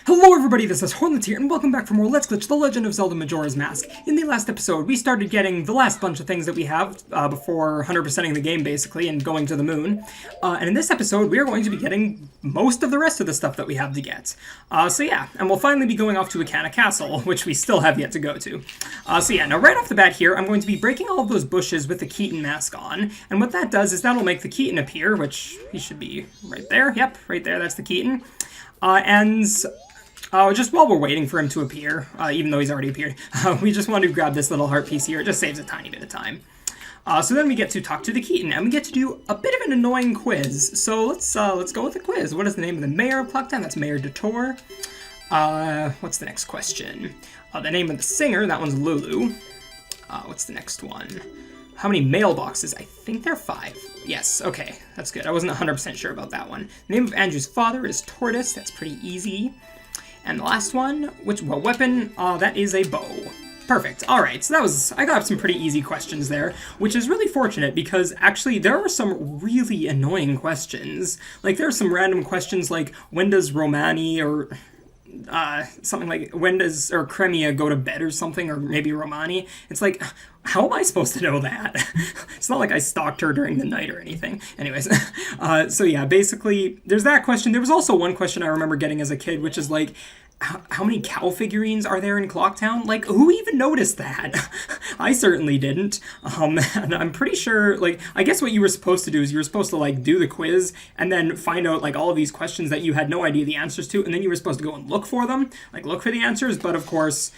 Hello everybody, this is Hornlitz here, and welcome back for more Let's Glitch The Legend of Zelda Majora's Mask. In the last episode, we started getting the last bunch of things that we have before 100%ing the game, basically, and going to the moon. And in this episode, we are going to be getting most of the rest of the stuff that we have to get. So yeah, and we'll finally be going off to Akana Castle, which we still have yet to go to. So yeah, now right off the bat here, I'm going to be breaking all of those bushes with the Keaton mask on, and what that does is that'll make the Keaton appear, which he should be right there. Yep, right there, that's the Keaton. Just while we're waiting for him to appear, even though he's already appeared, we just want to grab this little heart piece here. It just saves a tiny bit of time. So then we get to talk to the Keaton, and we get to do a bit of an annoying quiz. So let's go with the quiz. What is the name of the mayor of Clocktown? That's Mayor Detour. What's the next question? The name of the singer, that one's Lulu. What's the next one? How many mailboxes? I think there are 5. Yes, okay, that's good. I wasn't 100% sure about that one. The name of Andrew's father is Tortoise. That's pretty easy. And the last one, weapon? That is a bow. Perfect. Alright, so I got some pretty easy questions there, which is really fortunate because actually there are some really annoying questions. Like, there are some random questions like, when does Romani or something like, when does, or Cremia go to bed or something, or maybe Romani? It's like, how am I supposed to know that? It's not like I stalked her during the night or anything. Anyways, so yeah, basically, there's that question. There was also one question I remember getting as a kid, which is like, how many cow figurines are there in Clocktown? Like, who even noticed that? I certainly didn't. And I'm pretty sure, like, I guess what you were supposed to do is you were supposed to, like, do the quiz and then find out, like, all of these questions that you had no idea the answers to, and then you were supposed to go and look for them, like, look for the answers, but of course,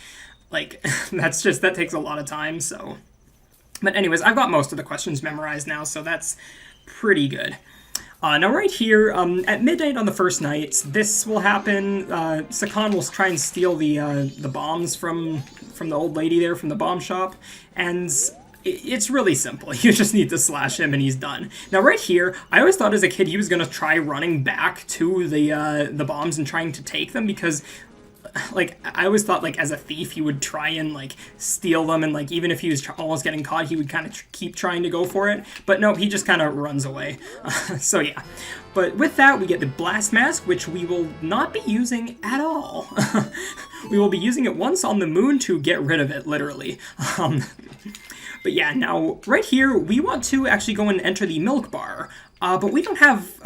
like, that takes a lot of time, so. But anyways, I've got most of the questions memorized now, so that's pretty good. Now right here, at midnight on the first night, this will happen. Sakan will try and steal the bombs from the old lady there from the bomb shop, and it's really simple. You just need to slash him and he's done. Now right here, I always thought as a kid he was going to try running back to the bombs and trying to take them because, like, I always thought, like, as a thief, he would try and, like, steal them, and, like, even if he was almost getting caught, he would kind of keep trying to go for it. But no, he just kind of runs away. So yeah. But with that, we get the blast mask, which we will not be using at all. We will be using it once on the moon to get rid of it, literally. But yeah, now, right here, we want to actually go and enter the milk bar. But we don't have,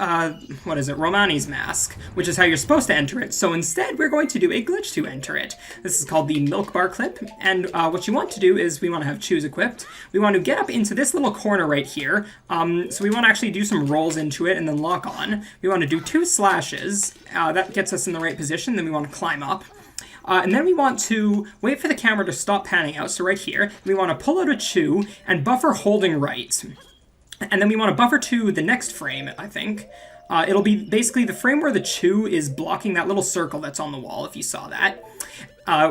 Romani's mask, which is how you're supposed to enter it, so instead we're going to do a glitch to enter it. This is called the milk bar clip, and what you want to do is we want to have choose equipped. We want to get up into this little corner right here, so we want to actually do some rolls into it and then lock on. We want to do 2 slashes, that gets us in the right position, then we want to climb up. And then we want to wait for the camera to stop panning out, so right here, we want to pull out a chew and buffer holding right. And then we want to buffer to the next frame, I think. It'll be basically the frame where the chew is blocking that little circle that's on the wall, if you saw that,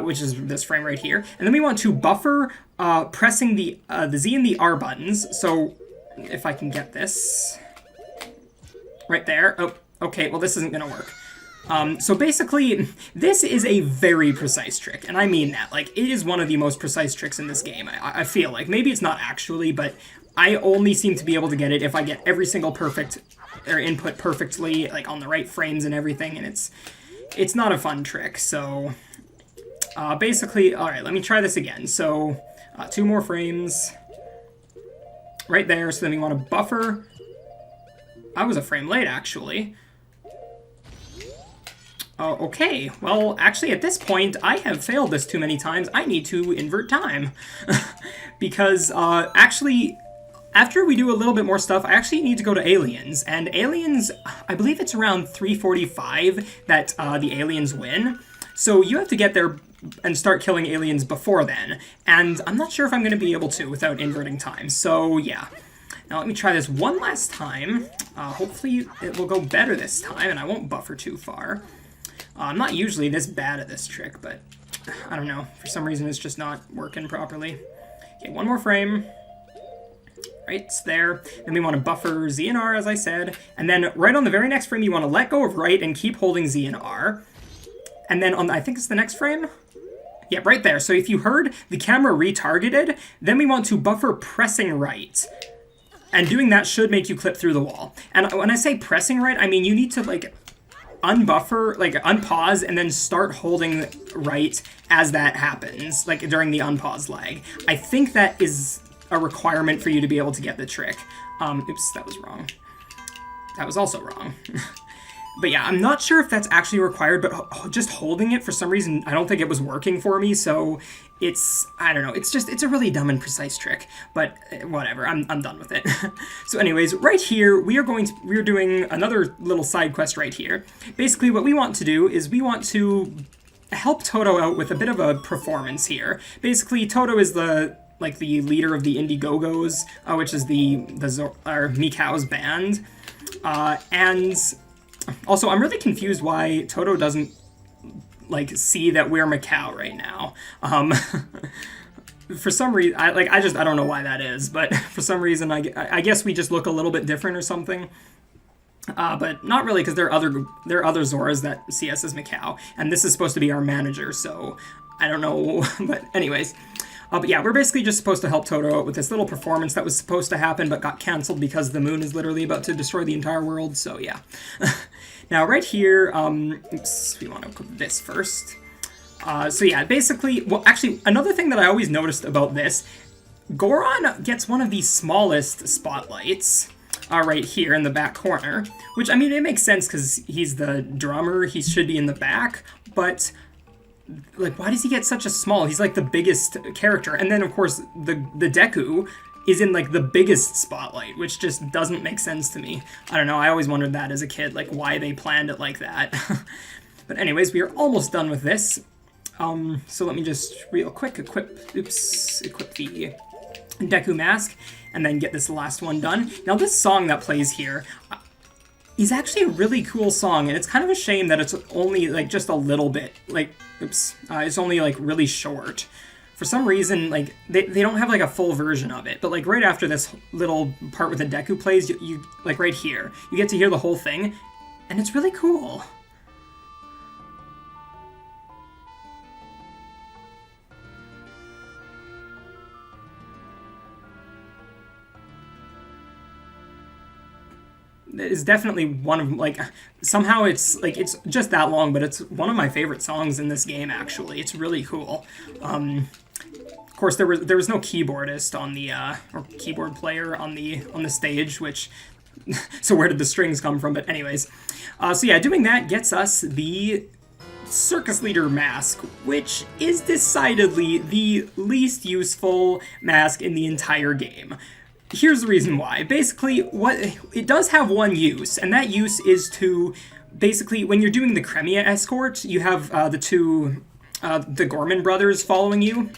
which is this frame right here. And then we want to buffer pressing the Z and the R buttons. So if I can get this right there. Oh, okay, well, this isn't going to work. So basically, this is a very precise trick, and I mean that. Like, it is one of the most precise tricks in this game, I feel like. Maybe it's not actually, but I only seem to be able to get it if I get every single input perfectly, like, on the right frames and everything, and it's not a fun trick, so basically, alright, let me try this again. So, 2 more frames right there, so then we want to buffer. I was a frame late, actually. Okay, well, actually, at this point, I have failed this too many times. I need to invert time. Because, actually, after we do a little bit more stuff, I actually need to go to Aliens. And Aliens, I believe it's around 3:45 that the Aliens win. So you have to get there and start killing aliens before then. And I'm not sure if I'm going to be able to without inverting time. So, yeah. Now, let me try this one last time. Hopefully, it will go better this time, and I won't buffer too far. I'm not usually this bad at this trick, but I don't know. For some reason, it's just not working properly. Okay, 1 more frame. Right, it's there. Then we want to buffer Z and R, as I said. And then right on the very next frame, you want to let go of right and keep holding Z and R. And then on, I think it's the next frame? Yeah, right there. So if you heard the camera retargeted, then we want to buffer pressing right. And doing that should make you clip through the wall. And when I say pressing right, I mean you need to, like, unbuffer, like unpause, and then start holding right as that happens, like during the unpause lag. I think that is a requirement for you to be able to get the trick. Oops, that was wrong. That was also wrong. But yeah, I'm not sure if that's actually required, but just holding it for some reason, I don't think it was working for me, so I don't know, it's a really dumb and precise trick, but whatever, I'm done with it. So anyways, right here, we're doing another little side quest right here. Basically, what we want to do is we want to help Toto out with a bit of a performance here. Basically, Toto is the leader of the Indiegogos, which is Mikau's band, and also, I'm really confused why Toto doesn't, see that we're Mikau right now. For some reason, I don't know why that is, but for some reason, I guess we just look a little bit different or something. But not really, because there are other Zoras that see us as Mikau, and this is supposed to be our manager, so I don't know, but anyways. But yeah, we're basically just supposed to help Toto out with this little performance that was supposed to happen but got cancelled because the moon is literally about to destroy the entire world, so yeah. Now right here, oops, we want to equip this first. So yeah, basically, well actually, another thing that I always noticed about this, Goron gets one of the smallest spotlights right here in the back corner, which, I mean, it makes sense because he's the drummer, he should be in the back, but why does he get such a small? He's the biggest character. And then, of course, the Deku is in, the biggest spotlight, which just doesn't make sense to me. I don't know, I always wondered that as a kid, why they planned it like that. But anyways, we are almost done with this. So let me just real quick equip the Deku mask, and then get this last one done. Now, this song that plays here is actually a really cool song, and it's kind of a shame that it's only, just a little bit, it's only, really short. For some reason, they don't have, a full version of it, but, right after this little part where the Deku plays, you right here, you get to hear the whole thing, and it's really cool. Is definitely one of, somehow it's just that long, but it's one of my favorite songs in this game, actually. It's really cool. Of course, there was no keyboardist on the or keyboard player on the stage, which so where did the strings come from? But anyways, so yeah, doing that gets us the Circus Leader mask, which is decidedly the least useful mask in the entire game. Here's the reason why. Basically, it does have one use, and that use is to, basically, when you're doing the Cremia escort, you have the Gorman brothers following you,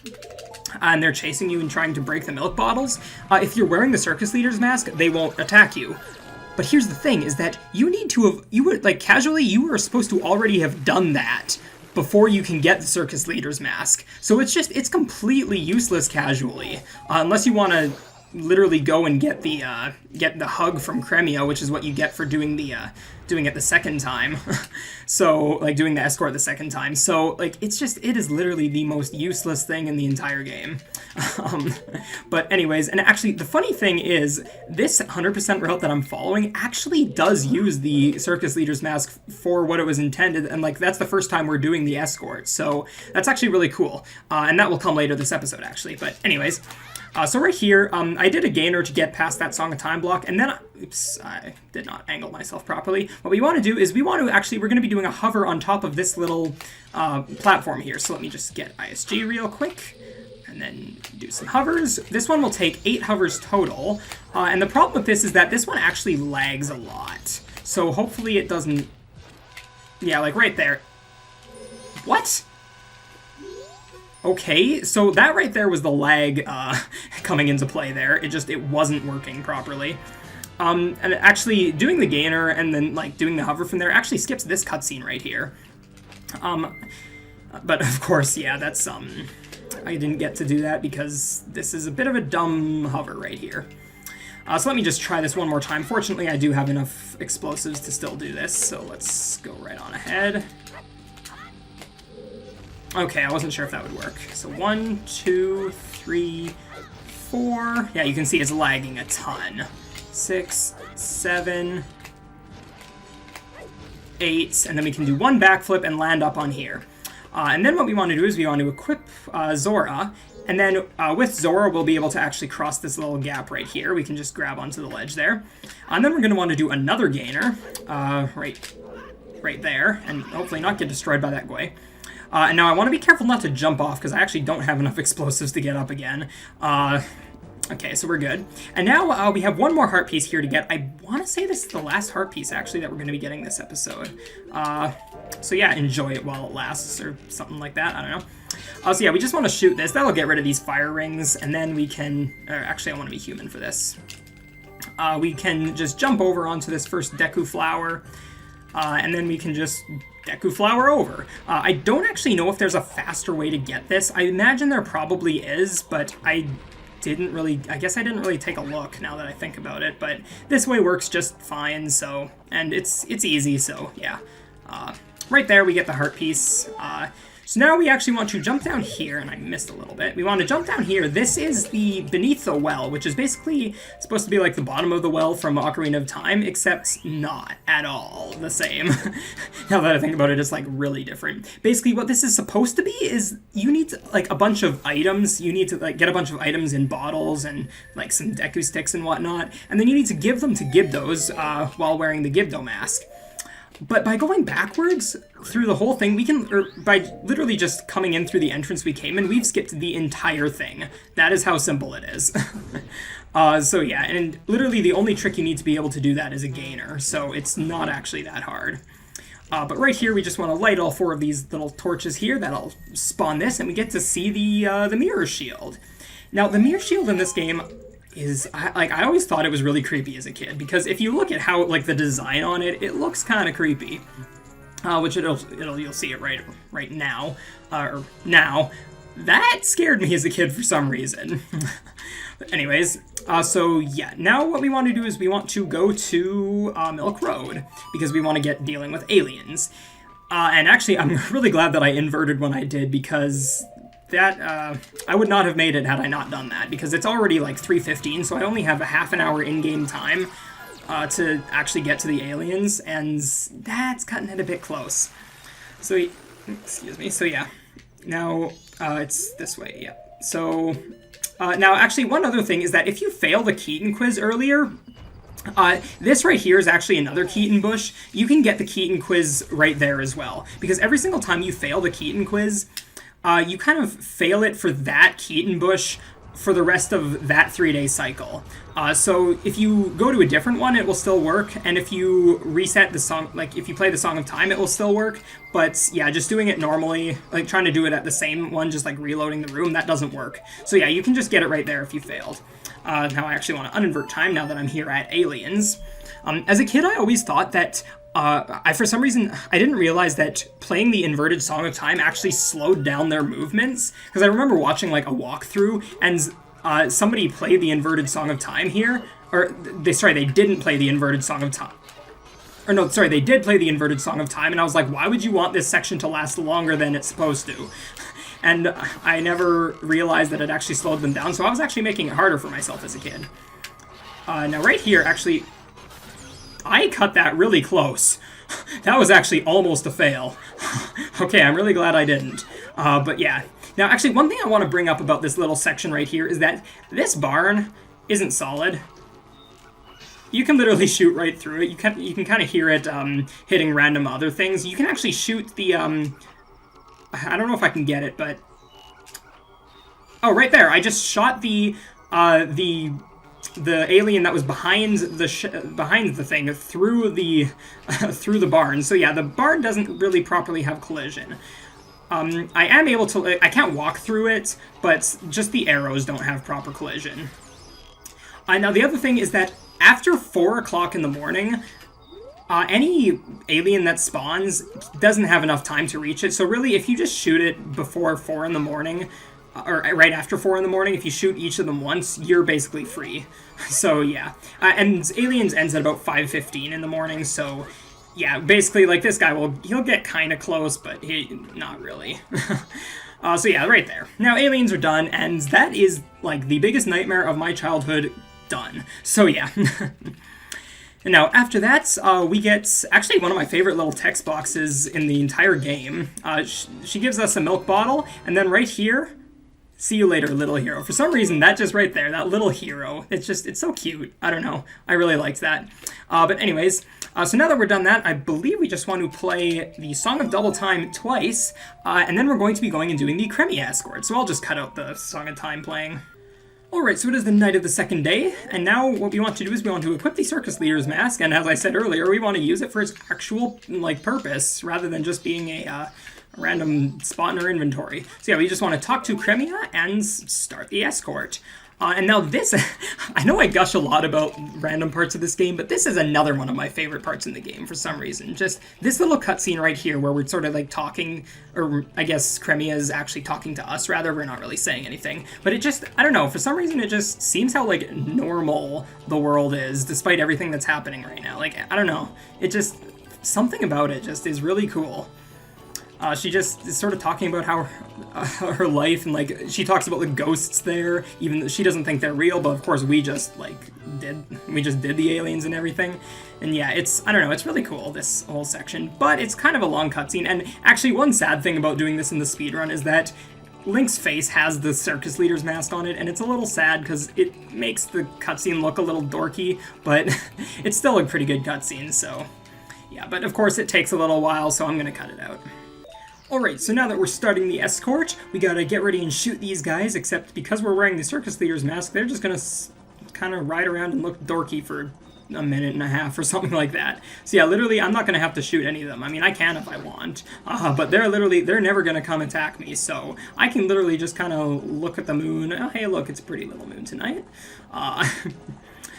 and they're chasing you and trying to break the milk bottles. If you're wearing the Circus Leader's mask, they won't attack you. But here's the thing, is that you need to have, casually, you were supposed to already have done that before you can get the Circus Leader's mask. So it's completely useless casually, unless you want to literally go and get the hug from Cremia, which is what you get for doing it the second time. So, doing the escort the second time. So, it is literally the most useless thing in the entire game. But anyways, and actually, the funny thing is, this 100% route that I'm following actually does use the Circus Leader's mask for what it was intended, and, that's the first time we're doing the escort. So, that's actually really cool. And that will come later this episode, actually. But anyways, so right here, I did a gainer to get past that Song of Time block, and then, oops, I did not angle myself properly. What we want to do is we're going to be doing a hover on top of this little platform here. So let me just get ISG real quick, and then do some hovers. This one will take 8 hovers total, and the problem with this is that this one actually lags a lot. So hopefully it doesn't, yeah, right there. What? Okay, so that right there was the lag coming into play there. It wasn't working properly. And actually, doing the gainer and then, doing the hover from there actually skips this cutscene right here. But, of course, yeah, that's, I didn't get to do that because this is a bit of a dumb hover right here. So let me just try this one more time. Fortunately, I do have enough explosives to still do this, so let's go right on ahead. Okay, I wasn't sure if that would work. So 1, 2, 3, 4. Yeah, you can see it's lagging a ton. 6, 7, 8, and then we can do 1 backflip and land up on here. And then what we want to do is we want to equip Zora, and then with Zora we'll be able to actually cross this little gap right here. We can just grab onto the ledge there. And then we're going to want to do another gainer right there, and hopefully not get destroyed by that Gui. And now I want to be careful not to jump off, because I actually don't have enough explosives to get up again. Okay, so we're good. And now we have one more heart piece here to get. I want to say this is the last heart piece, actually, that we're going to be getting this episode. So yeah, enjoy it while it lasts, or something like that. I don't know. So yeah, we just want to shoot this. That'll get rid of these fire rings, and then we can... actually, I want to be human for this. We can just jump over onto this first Deku Flower, and then we can just... Deku Flower over. I don't actually know if there's a faster way to get this. I imagine there probably is, but I guess I didn't really take a look now that I think about it, but this way works just fine, so, and it's easy, so yeah. Right there we get the heart piece. So now we actually want to jump down here, and I missed a little bit. We want to jump down here. This is the Beneath the Well, which is basically supposed to be like the bottom of the well from Ocarina of Time, except not at all the same. Now that I think about it, it's like really different. Basically what this is supposed to be is you need to, like a bunch of items. You need to like get a bunch of items in bottles and like some Deku sticks and whatnot, and then you need to give them to Gibdos while wearing the Gibdo mask. But by going backwards through the whole thing, we can, or by literally just coming in through the entrance we came in, we've skipped the entire thing. That is how simple it is. So yeah, and literally the only trick you need to be able to do that is a gainer, so it's not actually that hard. But right here, we just want to light all 4 of these little torches here. That'll spawn this, and we get to see the mirror shield. Now, the mirror shield in this game is, I always thought it was really creepy as a kid, because if you look at how, like, the design on it, it looks kind of creepy. Which you'll see it right now, or now. That scared me as a kid for some reason. Anyways, so yeah, now what we want to do is we want to go to Milk Road, because we want to get dealing with aliens. And actually, I'm really glad that I inverted when I did, because that, I would not have made it had I not done that, because it's already like 3:15, so I only have a half an hour in-game time to actually get to the aliens, and that's cutting it a bit close. So, excuse me, so yeah, now it's this way, yeah. So, now actually one other thing is that if you fail the Keaton quiz earlier, this right here is actually another Keaton bush. You can get the Keaton quiz right there as well, because every single time you fail the Keaton quiz, you kind of fail it for that Keaton bush for the rest of that 3-day cycle. So if you go to a different one, it will still work, and if you reset the song, like if you play the Song of Time, it will still work, but yeah, just doing it normally, like trying to do it at the same one, just like reloading the room, that doesn't work. So yeah, you can just get it right there if you failed. Now I actually want to uninvert time now that I'm here at Aliens. As a kid, I always thought that for some reason, I didn't realize that playing the inverted Song of Time actually slowed down their movements, because I remember watching like a walkthrough, and somebody played the inverted Song of Time here, or they didn't play the inverted Song of Time. Or no, sorry, they did play the inverted Song of Time, and I was like, why would you want this section to last longer than it's supposed to? And I never realized that it actually slowed them down, so I was actually making it harder for myself as a kid. Now right here, actually, I cut that really close. That was actually almost a fail. Okay, I'm really glad I didn't. But yeah. Now, actually, one thing I want to bring up about this little section right here is that this barn isn't solid. You can literally shoot right through it. You can kind of hear it hitting random other things. You can actually shoot the... I don't know if I can get it, but... Oh, right there. I just shot the alien that was behind the thing through the barn. So yeah, the barn doesn't really properly have collision. I am able to, I can't walk through it, but just the arrows don't have proper collision. Now the other thing is that after 4 o'clock in the morning, any alien that spawns doesn't have enough time to reach it. So really, if you just shoot it before 4 in the morning, or right after 4 in the morning, if you shoot each of them once, you're basically free. So yeah, and Aliens ends at about 5:15 in the morning, so yeah, basically, like, this guy he'll get kind of close, but not really. So yeah, right there. Now, Aliens are done, and that is, like, the biggest nightmare of my childhood done. So yeah. And now, after that, we get actually one of my favorite little text boxes in the entire game. She gives us a milk bottle, and then right here, see you later, little hero. For some reason, that just right there, that little hero, it's so cute. I don't know. I really liked that. But anyways, so now that we're done that, I believe we just want to play the Song of Double Time twice, and then we're going to be going and doing the Cremia escort. So I'll just cut out the Song of Time playing. Alright, so it is the night of the second day, and now what we want to do is we want to equip the circus leader's mask, and as I said earlier, we want to use it for its actual, purpose, rather than just being a random spot in our inventory. So yeah, we just want to talk to Cremia and start the escort. And now this, I know I gush a lot about random parts of this game, but this is another one of my favorite parts in the game for some reason. Just this little cutscene right here where we're sort of like talking, or I guess Cremia is actually talking to us, rather, we're not really saying anything. But it just, I don't know, for some reason it just seems how like normal the world is, despite everything that's happening right now. Like, I don't know, it just, something about it just is really cool. She just is sort of talking about how her life, and like she talks about the ghosts there, even though she doesn't think they're real, but of course we just did the aliens and everything. And yeah, I don't know, it's really cool, this whole section, but it's kind of a long cutscene. And actually, one sad thing about doing this in the speedrun is that Link's face has the circus leader's mask on it, and it's a little sad because it makes the cutscene look a little dorky, but it's still a pretty good cutscene. So yeah, but of course it takes a little while, so I'm gonna cut it out. Alright, so now that we're starting the escort, we gotta get ready and shoot these guys, except because we're wearing the circus leader's mask, they're just gonna kind of ride around and look dorky for a minute and a half or something like that. So yeah, literally, I'm not gonna have to shoot any of them. I mean, I can if I want, but they're never gonna come attack me, so I can literally just kind of look at the moon. Oh, hey, look, it's a pretty little moon tonight.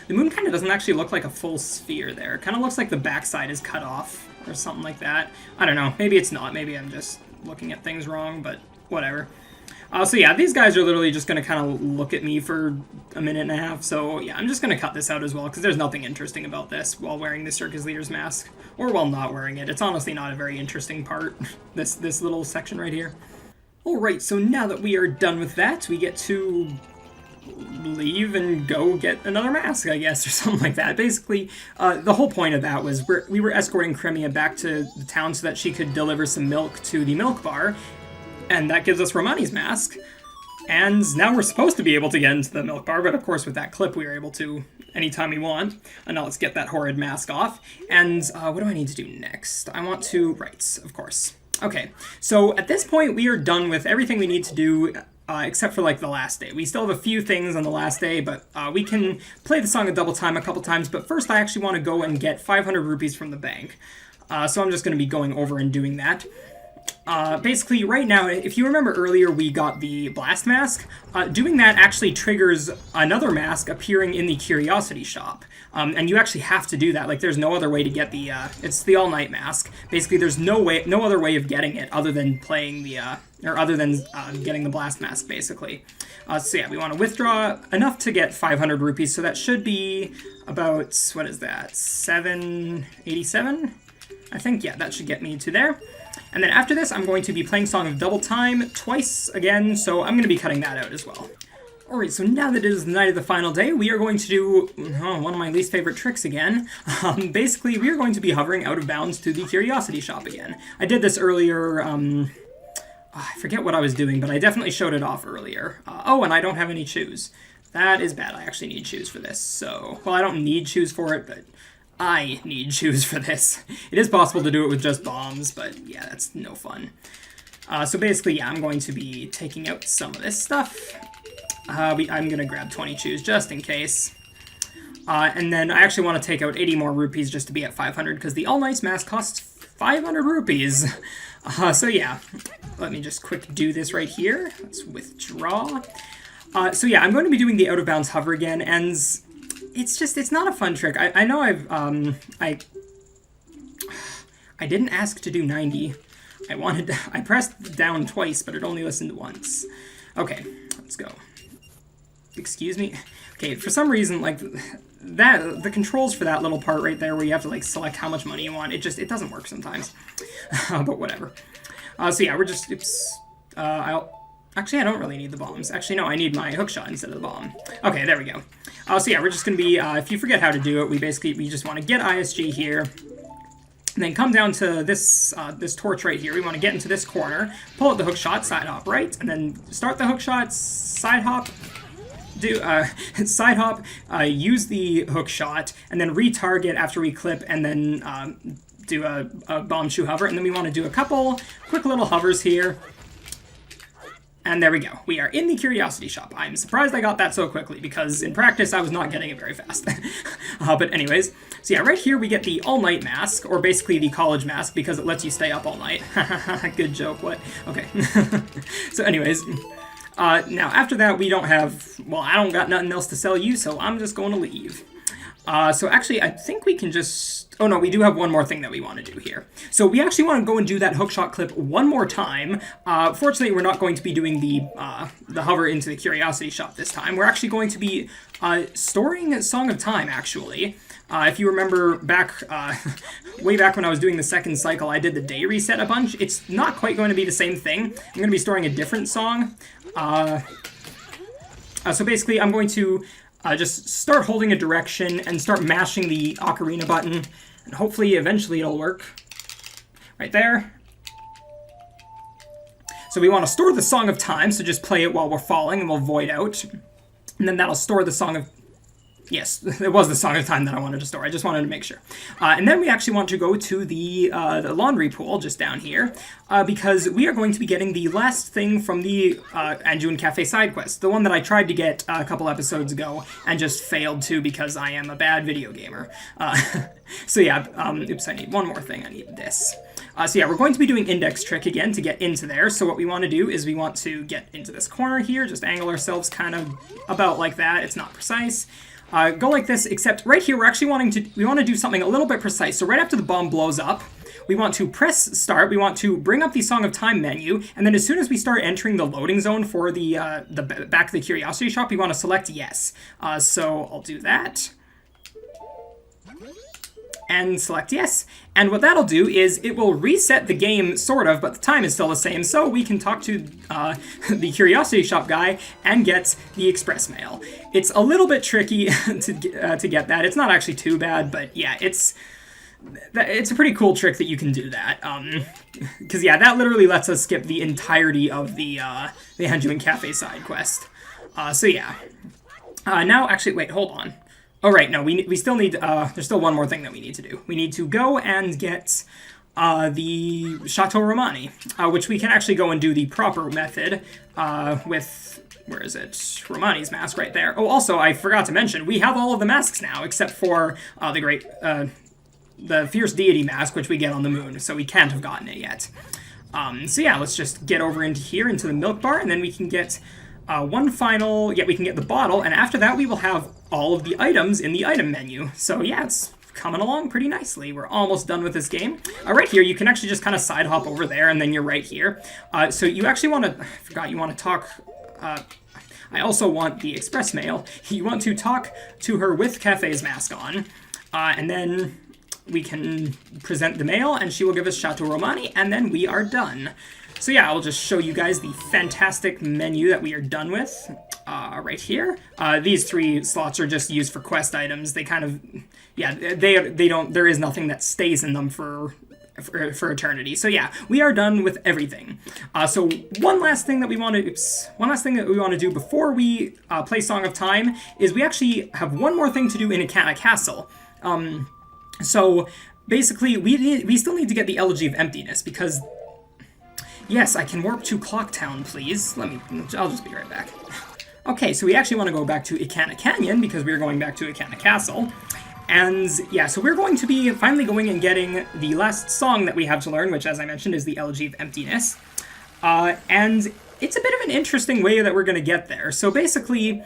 The moon kind of doesn't actually look like a full sphere there. It kind of looks like the backside is cut off or something like that. I don't know. Maybe it's not. Maybe I'm just looking at things wrong, but whatever. So yeah, these guys are literally just going to kind of look at me for a minute and a half. So yeah, I'm just going to cut this out as well, because there's nothing interesting about this while wearing the circus leader's mask, or while not wearing it. It's honestly not a very interesting part, this little section right here. Alright, so now that we are done with that, we get to leave and go get another mask, I guess, or something like that. Basically, the whole point of that was we were escorting Cremia back to the town so that she could deliver some milk to the milk bar, and that gives us Romani's mask. And now we're supposed to be able to get into the milk bar, but of course with that clip we were able to anytime we want. And now let's get that horrid mask off. And what do I need to do next? I want to, right, of course. Okay, so at this point we are done with everything we need to do, except for like the last day. We still have a few things on the last day, but we can play the Song of Double Time a couple times. But first I actually want to go and get 500 rupees from the bank. So I'm just going to be going over and doing that. Basically, right now, if you remember earlier, we got the Blast Mask. Doing that actually triggers another mask appearing in the Curiosity Shop. And you actually have to do that. Like, there's no other way to get the, it's the All-Night Mask. Basically, there's no other way of getting it other than playing the, getting the Blast Mask, basically. So yeah, we want to withdraw enough to get 500 rupees, so that should be about, what is that, 787? I think, yeah, that should get me to there. And then after this, I'm going to be playing Song of Double Time twice again, so I'm going to be cutting that out as well. Alright, so now that it is the night of the final day, we are going to do one of my least favorite tricks again. Basically, we are going to be hovering out of bounds to the Curiosity Shop again. I did this earlier, I forget what I was doing, but I definitely showed it off earlier. Oh, and I don't have any shoes. That is bad. I actually need shoes for this, so... Well, I don't need shoes for it, but... I need shoes for this. It is possible to do it with just bombs, but yeah, that's no fun. So basically, yeah, I'm going to be taking out some of this stuff. I'm going to grab 20 shoes just in case. And then I actually want to take out 80 more rupees just to be at 500, because the All Night's mask costs 500 rupees. So yeah, let me just quick do this right here. Let's withdraw. So yeah, I'm going to be doing the out of bounds hover again, and... It's not a fun trick. I know I didn't ask to do 90. I pressed down twice, but it only listened once. Okay, let's go. Excuse me? Okay, for some reason, like, the controls for that little part right there where you have to, like, select how much money you want, it doesn't work sometimes. But whatever. So yeah, we're just, Actually, I don't really need the bombs. Actually, no, I need my hookshot instead of the bomb. Okay, there we go. So yeah, we're just going to be, if you forget how to do it, we just want to get ISG here, and then come down to this this torch right here. We want to get into this corner, pull out the hookshot, side hop right, and then start the hookshot, side hop, side hop, use the hookshot, and then retarget after we clip, and then do a bomb shoe hover, and then we want to do a couple quick little hovers here. And there we go. We are in the Curiosity Shop. I'm surprised I got that so quickly, because in practice I was not getting it very fast. But anyways, so yeah, right here we get the all-night mask, or basically the college mask, because it lets you stay up all night. Good joke, what? Okay. So anyways, now after that we don't have, well, I don't got nothing else to sell you, so I'm just going to leave. So actually, I think we can just... Oh no, we do have one more thing that we want to do here. So we actually want to go and do that hookshot clip one more time. Fortunately, we're not going to be doing the hover into the Curiosity Shop this time. We're actually going to be storing Song of Time, actually. If you remember back, way back when I was doing the second cycle, I did the day reset a bunch. It's not quite going to be the same thing. I'm going to be storing a different song. So basically, I'm going to... just start holding a direction and start mashing the ocarina button, and hopefully eventually it'll work. Right there. So we want to store the Song of Time, so just play it while we're falling and we'll void out. And then that'll store the Song of... Yes, it was the Song of Time that I wanted to store. I just wanted to make sure. And then we actually want to go to the laundry pool just down here, because we are going to be getting the last thing from the Anjuin Cafe side quest, the one that I tried to get a couple episodes ago and just failed to because I am a bad video gamer. So yeah, oops, I need one more thing. I need this. So yeah, we're going to be doing index trick again to get into there. So what we want to do is we want to get into this corner here, just angle ourselves kind of about like that. It's not precise. Go like this, except right here we're actually we want to do something a little bit precise. So right after the bomb blows up, we want to press start, we want to bring up the Song of Time menu, and then as soon as we start entering the loading zone for the back of the Curiosity Shop, we want to select yes. So I'll do that. And select yes. And what that'll do is it will reset the game, sort of, but the time is still the same, so we can talk to the Curiosity Shop guy and get the express mail. It's a little bit tricky to get that. It's not actually too bad, but yeah, it's a pretty cool trick that you can do that. Because yeah, that literally lets us skip the entirety of the Anjuin Cafe side quest. So yeah. Now, actually, wait, hold on. Oh, right, no, we still need, there's still one more thing that we need to do. We need to go and get the Chateau Romani, which we can actually go and do the proper method with, where is it? Romani's mask right there. Oh, also, I forgot to mention, we have all of the masks now, except for the Fierce Deity mask, which we get on the moon, so we can't have gotten it yet. So yeah, let's just get over into here, into the milk bar, and then we can get... we can get the bottle, and after that we will have all of the items in the item menu. So yeah, it's coming along pretty nicely. We're almost done with this game. Right here, you can actually just kind of side hop over there, and then you're right here. So you actually want to, I forgot, you want to talk, I also want the express mail. You want to talk to her with Cafe's mask on, and then we can present the mail, and she will give us Chateau Romani, and then we are done. So yeah, I'll just show you guys the fantastic menu that we are done with right here. These 3 slots are just used for quest items. They kind of, yeah, they don't, there is nothing that stays in them for eternity. So yeah, we are done with everything. So one last thing that we want to do before we play Song of Time is we actually have one more thing to do in Ikana Castle. So basically, we still need to get the Elegy of Emptiness, because... Yes, I can warp to Clocktown, please. I'll just be right back. Okay, so we actually want to go back to Ikana Canyon, because we're going back to Ikana Castle. And yeah, so we're going to be finally going and getting the last song that we have to learn, which, as I mentioned, is the Elegy of Emptiness. And it's a bit of an interesting way that we're going to get there. So basically,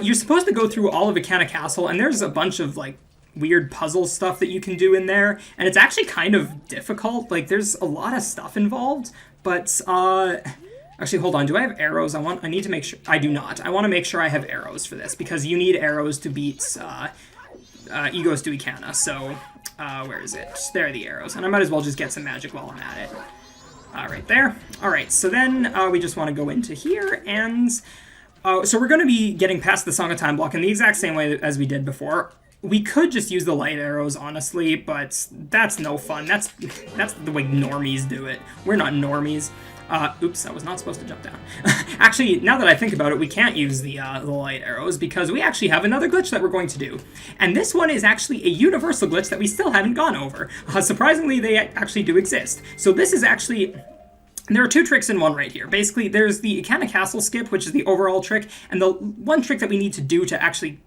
you're supposed to go through all of Ikana Castle, and there's a bunch of, like, weird puzzle stuff that you can do in there, and it's actually kind of difficult. Like, there's a lot of stuff involved, but, actually, hold on, do I have arrows? I need to make sure, I do not. I want to make sure I have arrows for this, because you need arrows to beat, Egos to Ikana, so, where is it? There are the arrows, and I might as well just get some magic while I'm at it. Right there. All right, so then we just want to go into here, and so we're going to be getting past the Song of Time block in the exact same way as we did before. We could just use the light arrows, honestly, but that's no fun. That's the way normies do it. We're not normies. Oops, I was not supposed to jump down. Actually, now that I think about it, we can't use the light arrows because we actually have another glitch that we're going to do. And this one is actually a universal glitch that we still haven't gone over. Surprisingly, they actually do exist. So this is actually... There are two tricks in one right here. Basically, there's the Ikana Castle skip, which is the overall trick, and the one trick that we need to do to actually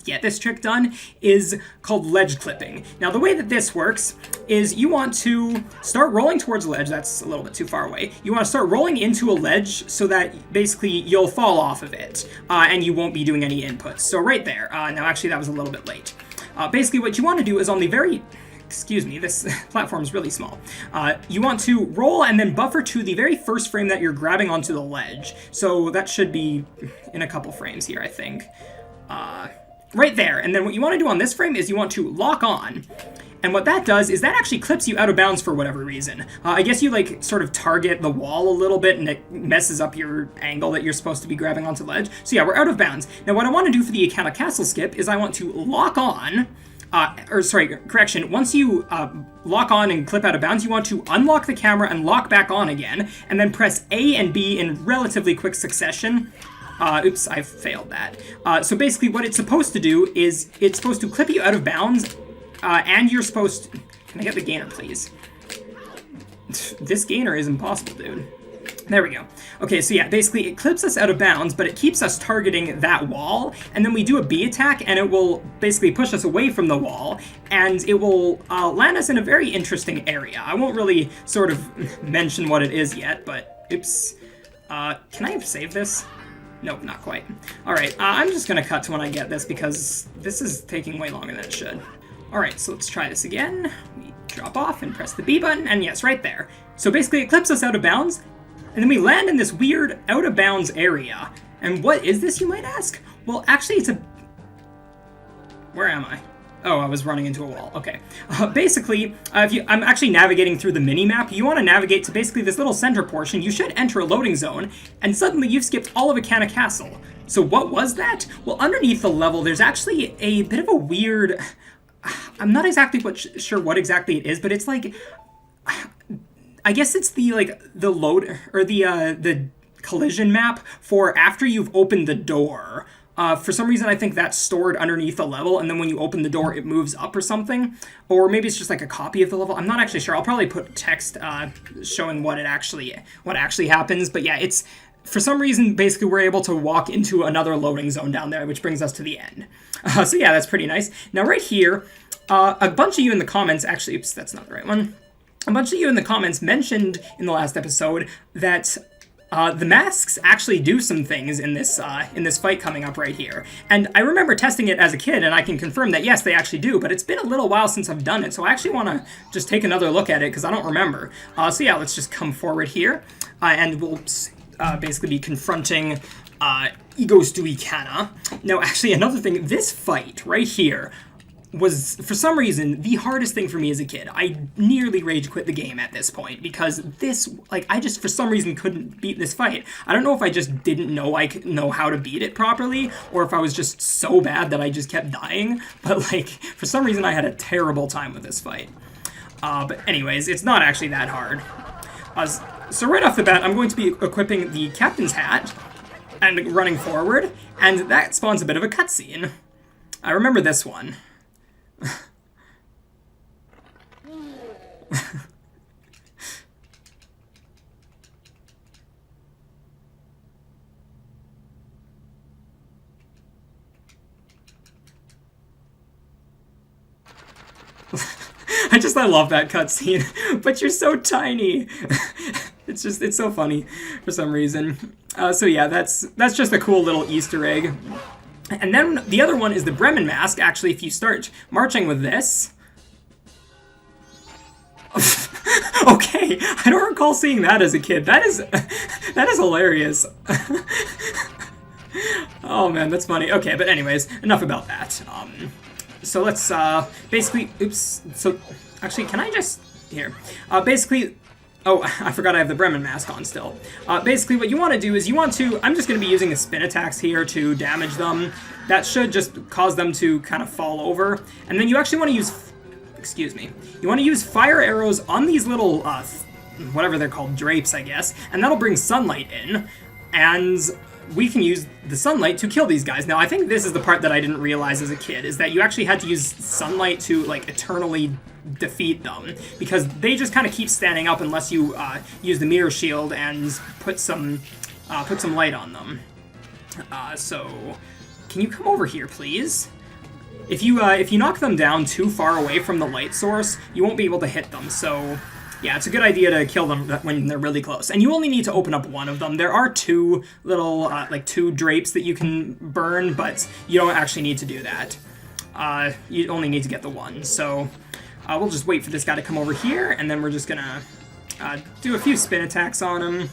get this trick done is called ledge clipping. Now, the way that this works is you want to start rolling towards a ledge. That's a little bit too far away. You want to start rolling into a ledge so that basically you'll fall off of it, and you won't be doing any inputs. So right there. Now, actually, that was a little bit late. Basically, what you want to do is on the very... Excuse me, this platform is really small. You want to roll and then buffer to the very first frame that you're grabbing onto the ledge. So that should be in a couple frames here, I think. Right there. And then what you want to do on this frame is you want to lock on. And what that does is that actually clips you out of bounds for whatever reason. I guess you like sort of target the wall a little bit and it messes up your angle that you're supposed to be grabbing onto the ledge. So yeah, we're out of bounds. Now what I want to do for the Ikana Castle skip is I want to lock on. Once you lock on and clip out of bounds, you want to unlock the camera and lock back on again, and then press A and B in relatively quick succession. Oops, I failed that. So basically what it's supposed to do is it's supposed to clip you out of bounds, and you're supposed to... Can I get the gainer, please? This gainer is impossible, dude. There we go. Okay, so yeah, basically it clips us out of bounds, but it keeps us targeting that wall, and then we do a B attack, and it will basically push us away from the wall, and it will land us in a very interesting area. I won't really sort of mention what it is yet, but oops. Can I save this? Nope, not quite. Alright, I'm just gonna cut to when I get this, because this is taking way longer than it should. Alright, so let's try this again. We drop off and press the B button, and yes, right there. So basically it clips us out of bounds, and then we land in this weird out-of-bounds area. And what is this, you might ask? Well, actually, it's a... Where am I? Oh, I was running into a wall. Okay. Basically, I'm actually navigating through the mini-map. You want to navigate to basically this little center portion. You should enter a loading zone, and suddenly you've skipped all of Ikana Castle. So what was that? Well, underneath the level, there's actually a bit of a weird... I'm not exactly sure what exactly it is, but it's like... I guess it's the load or the collision map for after you've opened the door. For some reason, I think that's stored underneath the level, and then when you open the door, it moves up or something. Or maybe it's just like a copy of the level. I'm not actually sure. I'll probably put text showing what actually happens. But yeah, it's for some reason basically we're able to walk into another loading zone down there, which brings us to the end. So yeah, that's pretty nice. Now right here, a bunch of you in the comments actually. Oops, that's not the right one. A bunch of you in the comments mentioned in the last episode that the masks actually do some things in this fight coming up right here. And I remember testing it as a kid, and I can confirm that, yes, they actually do, but it's been a little while since I've done it, so I actually want to just take another look at it, because I don't remember. So yeah, let's just come forward here, and we'll basically be confronting Egos to Ikana. Now, actually, another thing, this fight right here was, for some reason, the hardest thing for me as a kid. I nearly rage quit the game at this point, because this, I just, for some reason, couldn't beat this fight. I don't know if I just didn't know how to beat it properly, or if I was just so bad that I just kept dying, but, for some reason, I had a terrible time with this fight. But anyways, it's not actually that hard. So right off the bat, I'm going to be equipping the captain's hat, and running forward, and that spawns a bit of a cutscene. I remember this one. I love that cutscene, but you're so tiny. It's so funny for some reason. So yeah, that's just a cool little Easter egg. And then the other one is the Bremen mask. Actually, if you start marching with this... Okay, I don't recall seeing that as a kid. That is hilarious. Oh man, that's funny. Okay, but anyways, enough about that. So let's basically... Oops. So, actually, can I just... Here. Basically... Oh, I forgot I have the Bremen mask on still. Basically, what you want to do is I'm just going to be using the spin attacks here to damage them. That should just cause them to kind of fall over. And then you actually want to use, excuse me, you want to use fire arrows on these little, whatever they're called, drapes, I guess. And that'll bring sunlight in. And we can use the sunlight to kill these guys. Now, I think this is the part that I didn't realize as a kid, is that you actually had to use sunlight to, like, eternally defeat them, because they just kind of keep standing up unless you use the mirror shield and put some light on them. So, can you come over here, please? If you knock them down too far away from the light source, you won't be able to hit them, so yeah, it's a good idea to kill them when they're really close. And you only need to open up one of them. There are two little, like two drapes that you can burn, but you don't actually need to do that. You only need to get the one, so we'll just wait for this guy to come over here, and then we're just gonna do a few spin attacks on him.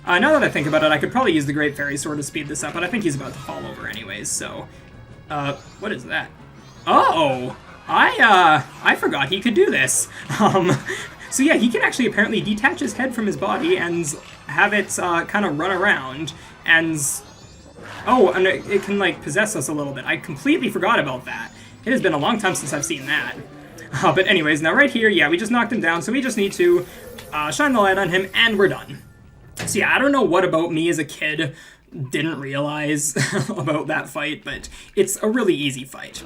Now that I think about it, I could probably use the Great Fairy Sword to speed this up, but I think he's about to fall over anyways, so what is that? Oh! I forgot he could do this. So yeah, he can actually apparently detach his head from his body and have it kind of run around, and oh, and it can like possess us a little bit. I completely forgot about that. It has been a long time since I've seen that. But anyways, now right here, yeah, we just knocked him down, so we just need to shine the light on him, and we're done. So yeah, I don't know what about me as a kid didn't realize about that fight, but it's a really easy fight.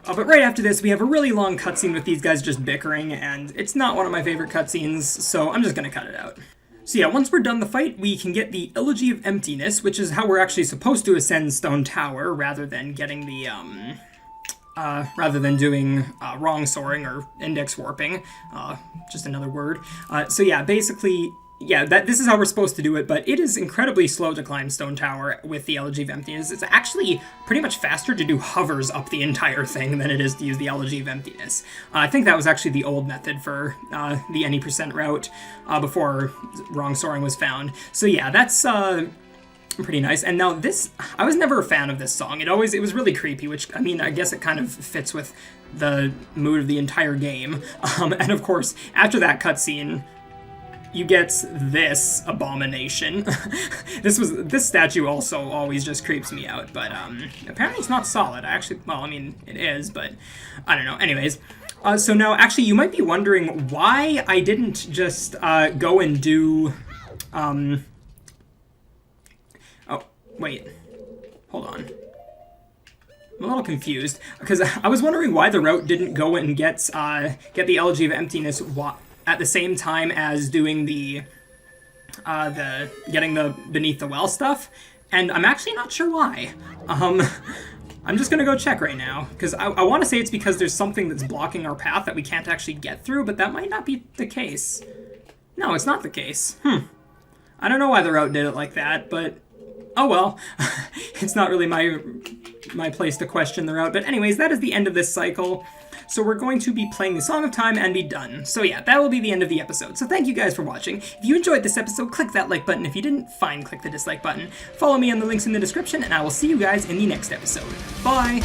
But right after this, we have a really long cutscene with these guys just bickering, and it's not one of my favorite cutscenes, so I'm just gonna cut it out. So yeah, once we're done the fight, we can get the Elegy of Emptiness, which is how we're actually supposed to ascend Stone Tower, rather than getting the, rather than doing wrong soaring or index warping, just another word. So yeah, basically, yeah, this is how we're supposed to do it, but it is incredibly slow to climb Stone Tower with the Elegy of Emptiness. It's actually pretty much faster to do hovers up the entire thing than it is to use the Elegy of Emptiness. I think that was actually the old method for the any % route before wrong soaring was found. So yeah, that's pretty nice. And now this, I was never a fan of this song. It was really creepy, which, I mean, I guess it kind of fits with the mood of the entire game. And of course, after that cutscene, you get this abomination. This statue also always just creeps me out, but apparently it's not solid. Well, I mean, it is, but I don't know. Anyways, so now actually you might be wondering why I didn't just go and do, oh, wait, hold on. I'm a little confused, because I was wondering why the route didn't go and get the Elegy of Emptiness at the same time as doing the getting the Beneath the Well stuff, and I'm actually not sure why. I'm just gonna go check right now, because I want to say it's because there's something that's blocking our path that we can't actually get through, but that might not be the case. No, it's not the case. I don't know why the route did it like that, but oh well. It's not really my place to question the route, but anyways, that is the end of this cycle. So we're going to be playing the Song of Time and be done. So yeah, that will be the end of the episode. So thank you guys for watching. If you enjoyed this episode, click that like button. If you didn't, fine, click the dislike button. Follow me on the links in the description, and I will see you guys in the next episode. Bye!